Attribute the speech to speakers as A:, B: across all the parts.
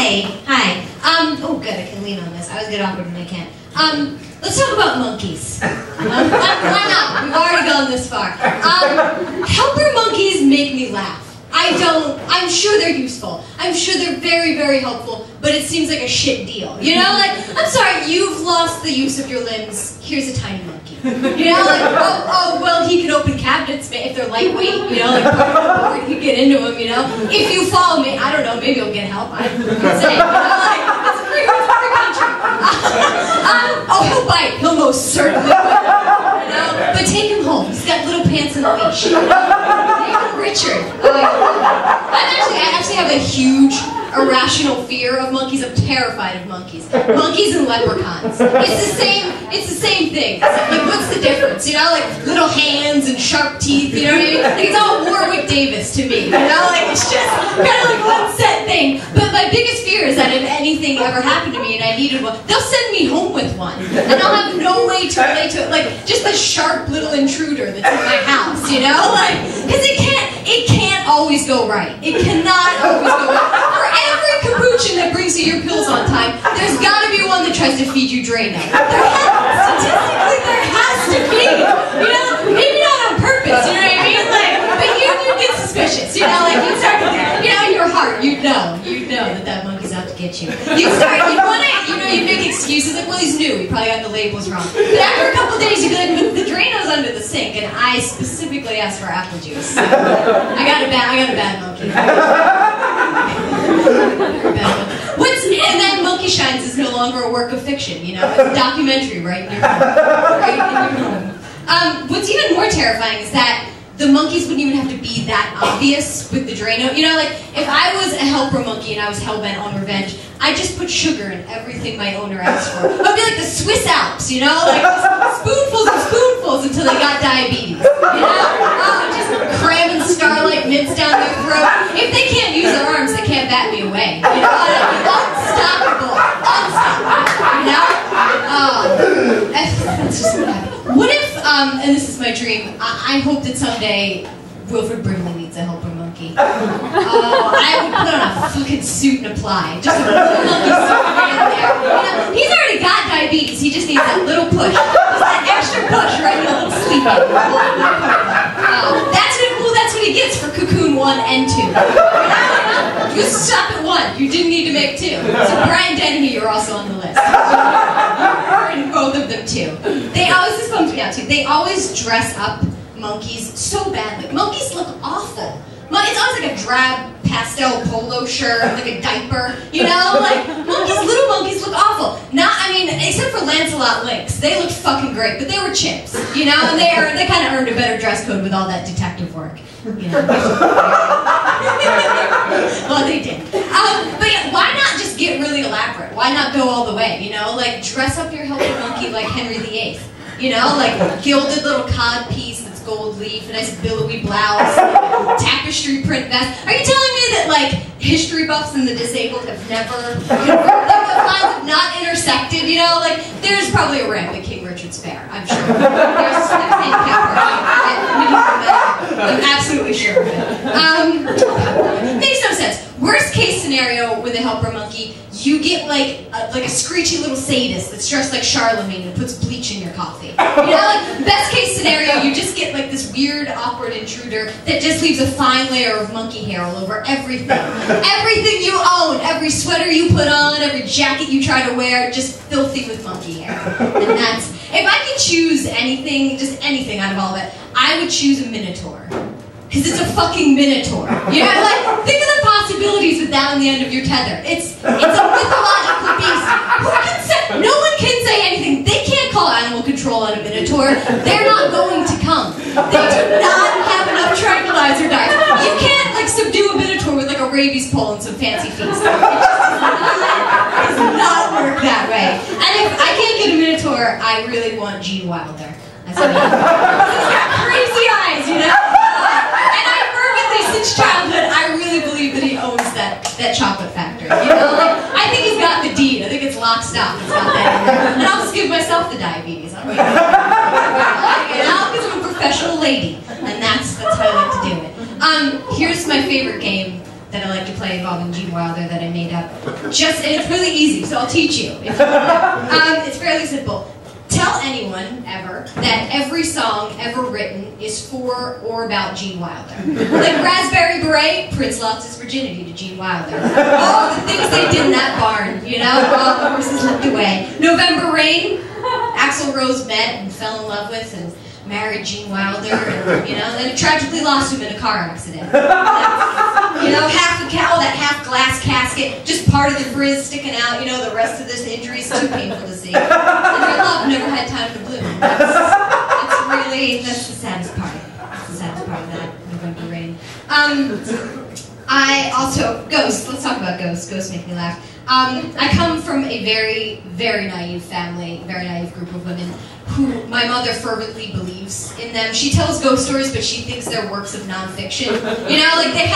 A: Hi. Oh good, I can lean on this. I always get awkward when I can't. Let's talk about monkeys. Why not? We've already gone this far. Helper monkeys make me laugh. I'm sure they're useful. I'm sure they're very, very helpful, but it seems like a shit deal. You know, like, I'm sorry, you've lost the use of your limbs. Here's a tiny monkey. You know, like, oh, well, he can open cabinets if they're lightweight, you know, like, or he can get into them, you know. If you follow me, I don't know, maybe you'll get help. I'm saying, you know, like, it's a free country. Oh, he'll bite. He'll most certainly bite. You know, but take him home. He's got little pants and a leash. You know? Richard. I actually have a huge irrational fear of monkeys. I'm terrified of monkeys. Monkeys and leprechauns. It's the same thing. Like, what's the difference? You know, like little hands and sharp teeth, you know what I mean? Like, it's all Warwick Davis to me. You know, like it's just kind of like one set thing. But my biggest fear is that if anything ever happened to me and I needed one, they'll send me home with one. And I'll have no way to relate to it. Like, just this sharp little intruder that's in my house, you know? Like, because it can't always go right. It cannot always go right. For every capuchin that brings you your pills on time, there's got to be one that tries to feed you Drano. Statistically, there has to be. You know, maybe not on purpose, you know what I mean? Like, but you get suspicious, you know? Like, you start, you know, in your heart, you'd know that monkey's out to get you. You'd make excuses like, well, he's new, he probably got the labels wrong. But after a couple days, you'd be like, but the Drano's under the sink, and I specifically asked for apple juice. So I got a bad monkey. And then Monkey Shines is no longer a work of fiction, you know? It's a documentary right in your home. What's even more terrifying is that the monkeys wouldn't even have to be that obvious with the Drano. You know, like, if I was a helper monkey and I was hellbent on revenge, I'd just put sugar in everything my owner asked for. It would be like the Swiss Alps, you know? Like, spoonfuls and spoonfuls until they got diabetes. You know? Just cramming Starlight mints down their throat. If they can't use their arms, they can't bat me away. You know? Unstoppable. You know? That's just what happened. What if, and this is my dream, I hope that someday Wilfred Brimley needs a helper monkey. I would put on a fucking suit and apply. Just a little monkey suit right in there. You know, he's already got diabetes, he just needs that little push. Just that extra push right in a little sleeping. That's what he gets for Cocoon 1 and 2. You stop at 1, you didn't need to make 2. So Brian Dennehy, you're also on the list. And both of them too. This bums me out too, they always dress up monkeys so badly. Monkeys look awful. It's always like a drab pastel polo shirt, like a diaper, you know? Like, little monkeys look awful. Except for Lancelot Lynx. They looked fucking great, but they were chimps, you know? And they kind of earned a better dress code with all that detective work, you know? Well, they did. But yeah, why not just get really elaborate? Why not go all the way, you know? Like, dress up your helper monkey like Henry VIII. You know, like gilded little cod piece that's gold leaf, a nice billowy blouse, tapestry print vest. Are you telling me that, like, history buffs and the disabled have never, the lines have not intersected, you know? Like, there's probably a ramp at King Richard's Fair, I'm sure. There's I'm absolutely sure of it. Makes no sense. Worst case scenario with a helper monkey, you get like a screechy little sadist that's dressed like Charlemagne and puts bleach in your coffee. You know, like, best case scenario, you just get like this weird, awkward intruder that just leaves a fine layer of monkey hair all over everything. Everything you own, every sweater you put on, every jacket you try to wear, just filthy with monkey hair. And that's, if I could choose anything, just anything out of all of it, I would choose a minotaur. Because it's a fucking minotaur. You know, like, think of the possibilities with that on the end of your tether. It's a mythological beast. No one can say anything. They can't call animal control on a minotaur. They're not going to come. They do not have enough tranquilizer diets. You can't, like, subdue a minotaur with, like, a rabies pole and some fancy feast. It just does not work that way. And if I can't get a minotaur, I really want Gene Wilder. That's what I mean. He's got crazy eyes, you know? Since childhood, I really believe that he owns that chocolate factory. You know, like, I think he's got the deed. I think it's lock, stock. It's got that in there. And I'll just give myself the diabetes. I don't really know. And I'll become a professional lady, and that's how I like to do it. Here's my favorite game that I like to play involving Gene Wilder that I made up. And it's really easy, so I'll teach you. If you want. It's fairly simple. Tell anyone, ever, that every song ever written is for or about Gene Wilder. Like Raspberry Beret, Prince lost his virginity to Gene Wilder. All the things they did in that barn, you know, all the horses looked away. November Rain, Axl Rose met and fell in love with and married Gene Wilder, and, you know, then tragically lost him in a car accident. You know, that half glass casket, just part of the frizz sticking out, you know, the rest of this injury is too painful to see. And their love never had time to bloom. That's the saddest part. That's the saddest part of that November Rain. I also, ghosts, let's talk about ghosts. Ghosts make me laugh. I come from a very, very naive family, very naive group of women who my mother fervently believes in them. She tells ghost stories, but she thinks they're works of nonfiction. You know, like they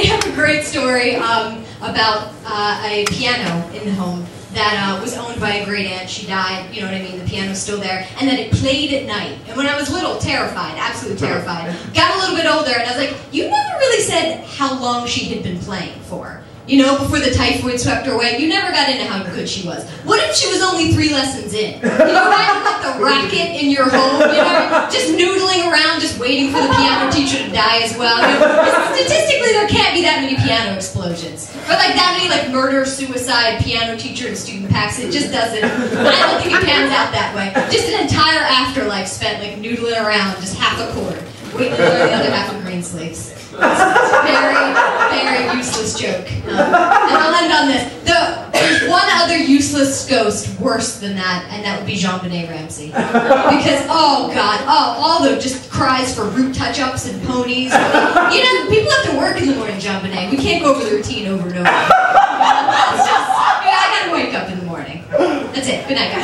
A: have a great story about a piano in the home that was owned by a great aunt. She died, you know what I mean, the piano's still there, and that it played at night. And when I was little, terrified, absolutely terrified. Got a little bit older, and I was like, you never really said how long she had been playing for. You know, before the typhoid swept her away, you never got into how good she was. What if she was only 3 lessons in? You know, imagine like the racket in your home, you know, just noodling around, just waiting for the piano teacher to die as well. You know, statistically, there can't be that many piano explosions. Or like that many like murder, suicide, piano teacher, and student packs. It just doesn't, I don't think it pans out that way. Just an entire afterlife spent like noodling around, just half a chord, waiting to learn the other half of green sleeves. It's a very, very useless joke. And I'll end on this. There's one other useless ghost worse than that, and that would be Jean-Benet Ramsey. Because, oh God, all the just cries for root touch-ups and ponies. You know, people have to work in the morning, Jean-Benet. We can't go over the routine over and over. It's just, I gotta wake up in the morning. That's it. Good night, guys.